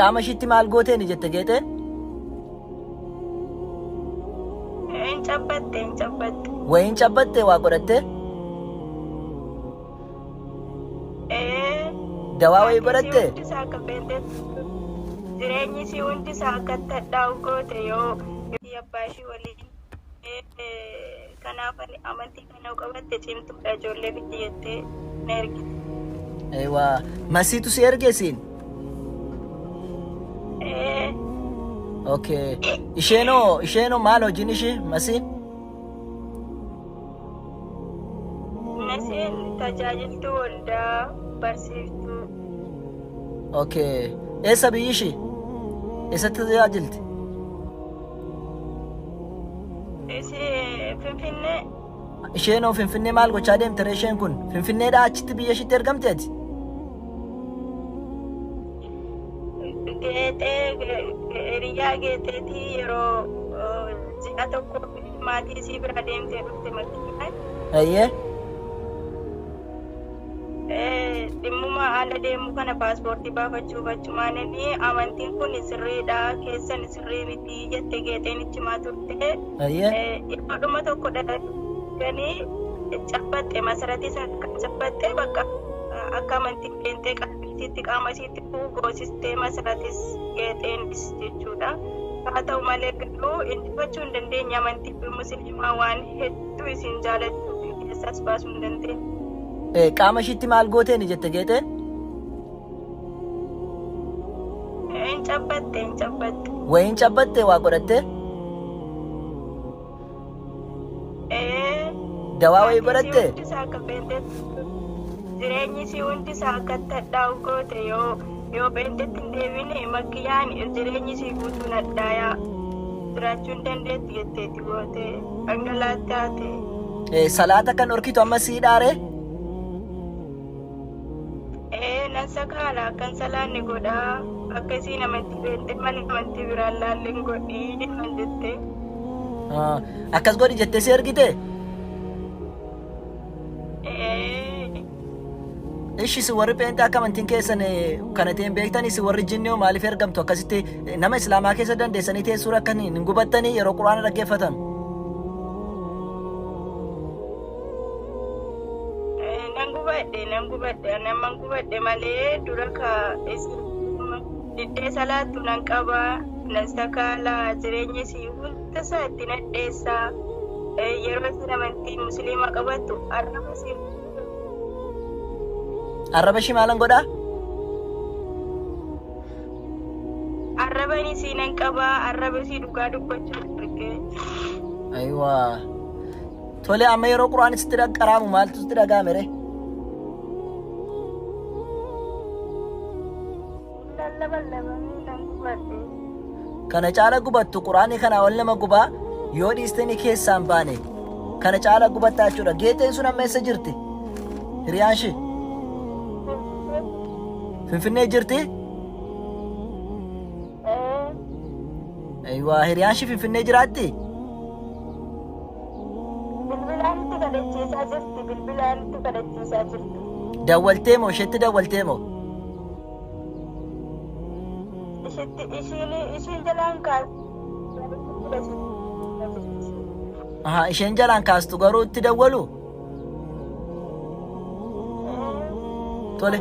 qaama ishiitti maal gooteen jette geexeen? Cabbatte. Wayiin cabbatte waa godhatte? Dawaa wayii godhatte? Jireenyi isii hundi isaa akka tadhaa'u goote yoo abbaa ishii waliin kanaaf amantii kana qabatte cimtuudha ijoollee biyyi jettee na ergite. Eewaa masiitu si ergeesiin? Okay. Isheenoo maal hojiin ishii masiin? Masiin tajaajiltuu waldaa barsiiftuu. Okay. Eessa biyyi ishii? Eessatti tajaajilti? Finfinnee. Isheenoo Finfinnee maal gochaa deemte isheen kun? Finfinneedhaa achitti biyya ishiitti ergamteeti? Hiriyaa geeteetii yeroo ji'a tokko maatii isii bira deemtee dhufte makiinaan. Ayyee. Dhimmuma haala deemu kana paaspoortii baafachuuf achumaananii amantiin kun sirriidha keessan sirrii miti jette geeteenichi maa turte. Ayyee. Dhuma tokko dhaganii cabbatte masaratii sana kan cabbatte bakka akka amantiin beentee qalbiitti qaama isiitti goosistee masaratis geexeenis jechuudha. Haa ta'u malee garuu injifachuu hin dandeenye amantii musliimaa waan hedduu isin jaalattuuf keessaas baasuu hin dandeenye. Qaama ishiitti maal gooteen jette geexeen? Hin cabbatte. Wayiin cabbatte waa godhatte? Dawaa wayii godhatte? Jireenyi isii hundi isaa akka tadhaa'u goote yoo beentetti hin deebine makiyyaan jireenyi isii guutuun addaa'aa jiraachuu hin dandeetti jetteetti goote dhangalaattaa ta'e. Salaata kan dhorkitu amma sii dhaare? Nan sakaala akkan salaanni godhaa akka isiin amantii beente mana amantii biraan laalleen godhii jedhan jette. Akkas godhi jettee si ergite? Ishi si warri peenxee akka amantiin keessan kana ta'een beektan si warri jinnoo maaliif ergamtu akkasitti nama islaamaa keessa dandeessanii teessuu akka hin gubattanii yeroo quraana dhaggeeffatan? Nan gubadhe malee dura ka diddee salaattu nan qaba nan sakaala jireenyi isii hunda isaa itti nadheessa yeroo isin amantii musliimaa qabattu arraba ishii maalan godhaa? Arrabani isii nan qaba arraba isii dhugaa dubbachuu argee. Ayiwaa. Tole amma yeroo quraani sitti qaraamu maaltu sitti dhaga'ame ree? Kana caala gubattu quraanii kana ol nama gubaa yoo dhiistanii keessaan baane kana caala gubattaa jechuudha. Geexeen sun amma eessa jirti? Hiriyaan ishee? Finfinnee jirti? Ayiwaa hiriyaan ishee Finfinnee jiraatti? Bilbilaanitti kadhachiisaa jirti. Dawwaltee moo isheetti dawwaltee moo? Ishiin jalaan kaastu. Isheen jalaan kaastu garuu itti dawwalu? Tole.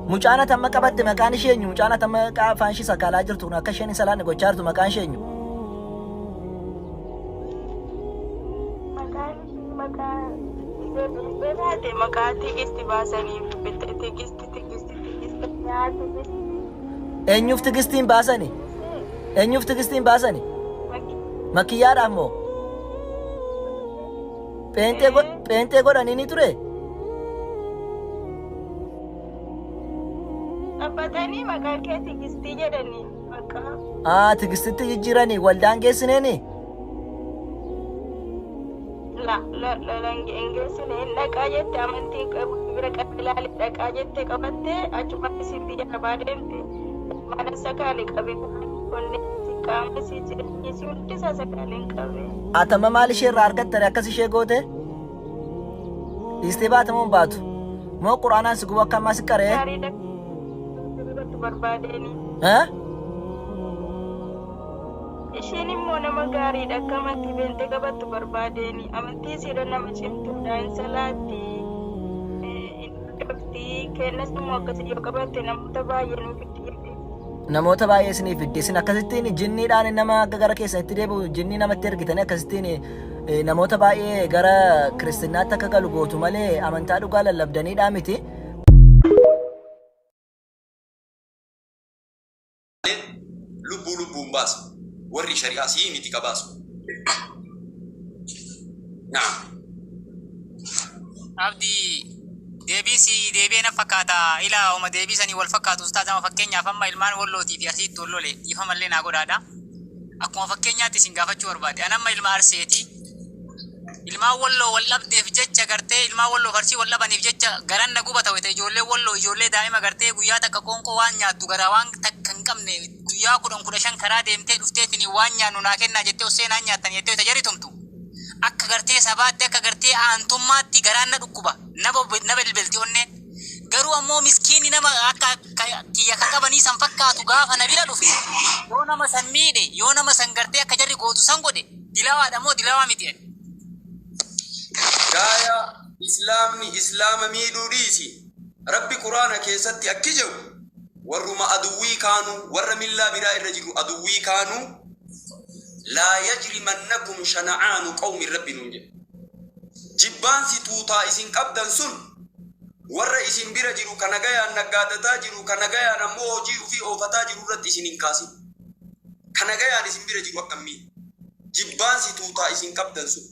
Mucaan amma qabatte maqaan ishee eenyu? Mucaan amma afaan ishee sakaalaa jirtu akka isheen salaanni gochaa jirtu maqaan ishee eenyu? Maqaa tigisti baasaniif tigisti eenyuuf tigistiin baasani? Eenyuuf tigistiin baasani? Makiyyaadhaaf moo? Pheenxee godhanii ni ture? Abbatanii maqaa kee tigistii jedhanii maqaa. Tigistitti jijjiiranii waldaan geessineeni? Geessineen dhaqaa jette amantii bira qabilaali dhaqaa jette qabatte achumatti sitti jalabaa deemte mana sakaale qabe qonni qaama isii jireenyi isii hundi isaa sakaaleen qabe. Atama maal ishee irraa argattare akkas ishee goote? Dhiistee baatamoo hin baatu? Moo quraanaan si gubu akka ammaa si qaree? qabattu barbaadeni. Ha? Ishiin immoo nama gaariidha akka amantii beentee qabattu barbaadeni. Amantii isiidha nama cimtuudha hin salaatti. Kennas immoo akkasii yoo qabatte namoota baay'ee nuuf itti namoota baay'ee isiniif fidde isin akkasittiin jinniidhaan nama akka gara keessanitti deebi'u jinnii namatti ergitanii akkasittiin namoota baay'ee gara kiristaanaatti akka galu gootu malee amantaa dhugaa lallabdaniidhaa miti. Lubbuun baasu warri shari'aa sii miti qabaasu. Abdi deebiin fakkaata ilaa uma deebisanii wal fakkaatu ustaazama fakkeenyaaf amma ilmaan wallootii fi arsiitti wallole dhiifamallee naa godhaadha. Akkuma fakkeenyaatti isin gaafachuu barbaade anamma ilma arseeti ilmaan walloo wal dhabdeef jecha gartee ilmaan walloo farsii wal dhabaniif jecha garan na gubata wayita ijoollee walloo ijoollee daa'ima gartee guyyaa takka qoonqoo waan nyaattu gara waan takka hin qabne guyyaa 10-15 karaa deemtee dhufteetiin waan nyaannu naa kennaa jettee oseenaa nyaattan jettee tajaritumtu. Akka gartee sabaatti akka gartee aantummaatti garaan na dhukkuba na bilbilti onneen garuu ammoo miskiinni nama akka kiyya ka qabanii san fakkaatu gaafa na bira dhufe yoo nama san miidhe yoo nama san gartee akka jarri gootu san godhe dilawaadha moo dilawaa miti. Gaaya islaamni islaama miidhuu dhiisi rabbi quraana keessatti akki jedhu warruma aduwwii kaanuu warra millaa biraa irra jiru aduwwii kaanuu لا يجرمنكم شنعان قوم رب نونجه جبان سي توتا اسين قبدن سن ور اسين بيرا جيرو كنغايا نغادتا جيرو كنغايا نمو جيرو في اوفتا جيرو رت اسين انكاسي كنغايا اسين بيرا جيرو اكمي جبان سي توتا اسين قبدن سن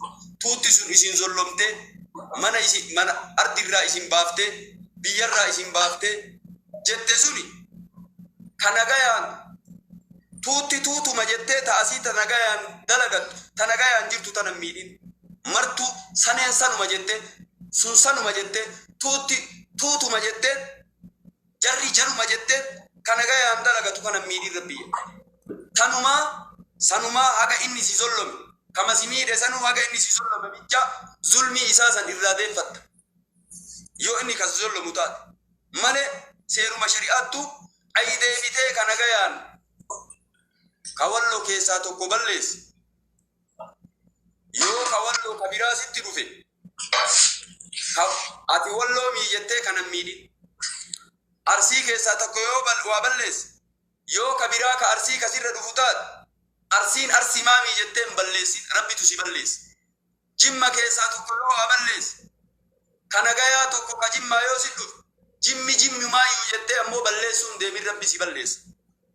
توتي سن اسين زلمته من ارض الرا اسين بافته بير را اسين بافته جت سني كنغايا tuutu majettee taasii tanagayaan dalagat tanagayaan jirtu tanan miidhin martu saneen sanuma jette sun sanuma jette tuutu majettee jarri jaruma jette kanagayaan dalagatu kanan miidhin rabbiya sanumaa haga inni si zollome kama si miidhe sanuma haga inni si zollome bicha zulmii isaa san irraa deeffatta yoo inni kas zollomu taate malee seeruma shari'aattu ayidee bitee kanagayaan kawallo keessa tokko ballees yoo kawallo kabiraa sitti dhufe ati walloo miijettee kanan miidhin arsii keessa tokko yoo waa ballees yoo kabiraa ka arsii kasirra dhufu taat arsiin arsii maa miijettee hin balleessin rabbitu si ballees jimma keessa tokko yoo waa ballees kanagayaa tokko ka jimmaa yoo si dhufu jimmi maayyuu jettee ammoo balleessuun deemin rabbi si ballees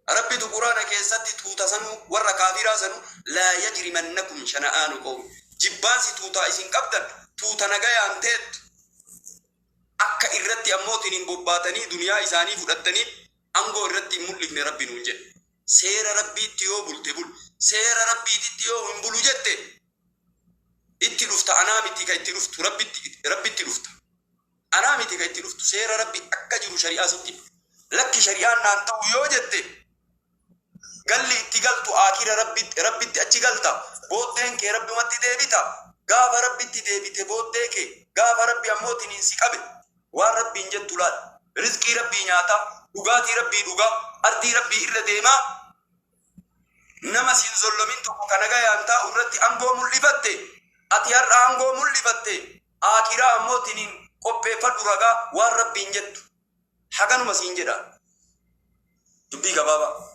ربي القرآن كيساتي توتا سنو ورا كافرا سنو لا يجرمنكم شنآن قوم جبانسي توتا إسين قبدا توتا نغايا انتت أكا إرتي أموتين بباتني دنيا إساني فردتني أنغو إرتي ملك ربي نونجي سير ربي تيو بلتبول سير ربي تيو انبلو جت إتي رفت أنا متي كي ترفت ربي ترفت أنا متي كي ترفت سير ربي أكا جرو شريعة ستي لك شريعة نانتو يو جت قال لي اتقلت آخر ربي اتقلت بودين كي ربي متي ديبتا غاف ربي تديبت بودين كي غاف ربي أموتي ننسي قبل وربي انجد تلال رزقي ربي نياتا دغاتي ربي دغا أرضي ربي إلا ديما نما سنزل من تقو كنغايا انتا ورتي أنغو ملفتي أتيار أنغو ملفتي آخر أموتي نن قبه فدرغا وربي انجد حقا نما سنجدا دبي بابا